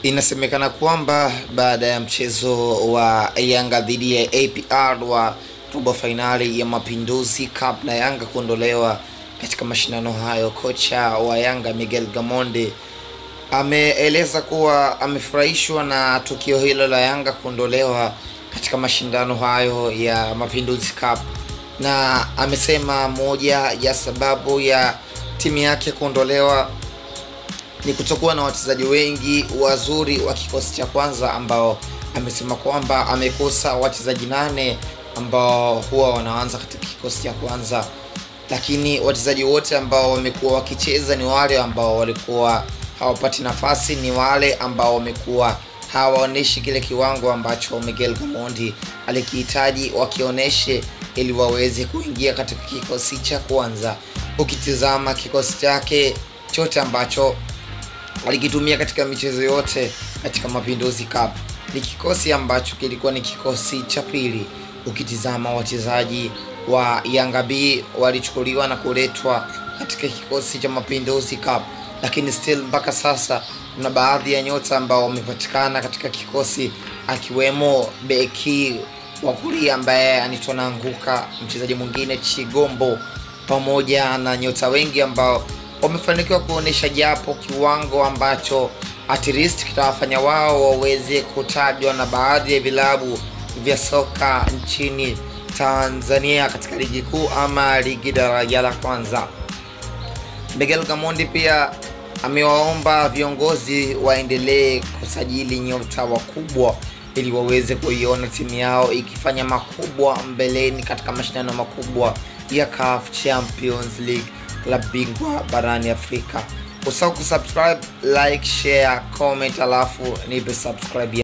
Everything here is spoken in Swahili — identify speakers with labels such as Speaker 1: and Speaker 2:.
Speaker 1: Inasemekana kwamba baada ya mchezo wa Yanga dhidi ya APR wa robo finali ya Mapinduzi Cup na Yanga kuondolewa katika mashindano hayo, kocha wa Yanga Miguel Gamondi ameeleza kuwa amefurahishwa na tukio hilo la Yanga kuondolewa katika mashindano hayo ya Mapinduzi Cup, na amesema moja ya sababu ya timu yake kuondolewa ni kutokuwa na wachezaji wengi wazuri wa kikosi cha kwanza, ambao amesema kwamba amekosa wachezaji 8 ambao huwa wanaanza katika kikosi cha kwanza, lakini wachezaji wote ambao wamekuwa wakicheza ni wale ambao walikuwa hawapati nafasi, ni wale ambao wamekuwa hawaoneshi kile kiwango ambacho Miguel Gamondi alikihitaji wakioneshe ili waweze kuingia katika kikosi cha kwanza. Ukitizama kikosi chake chote ambacho alikitumia katika michezo yote katika Mapinduzi Cup, ni kikosi ambacho kilikuwa ni kikosi cha pili. Ukitizama wachezaji wa Yanga B walichukuliwa na kuletwa katika kikosi cha Mapinduzi Cup, lakini still mpaka sasa kuna baadhi ya nyota ambao wamepatikana katika kikosi, akiwemo beki wa kulia ambaye anaitwa Nanguka, mchezaji mwingine Chigombo, pamoja na nyota wengi ambao wamefanikiwa kuonesha japo kiwango ambacho at least kitawafanya wao waweze kutajwa na baadhi ya vilabu vya soka nchini Tanzania katika ligi kuu ama ligi daraja la kwanza. Miguel Gamondi pia amewaomba viongozi waendelee kusajili nyota wakubwa ili waweze kuiona timu yao ikifanya makubwa mbeleni katika mashindano makubwa ya CAF Champions League, klabu bingwa barani Afrika. Usahau kusubscribe, like, share, comment, alafu nipe subscribe.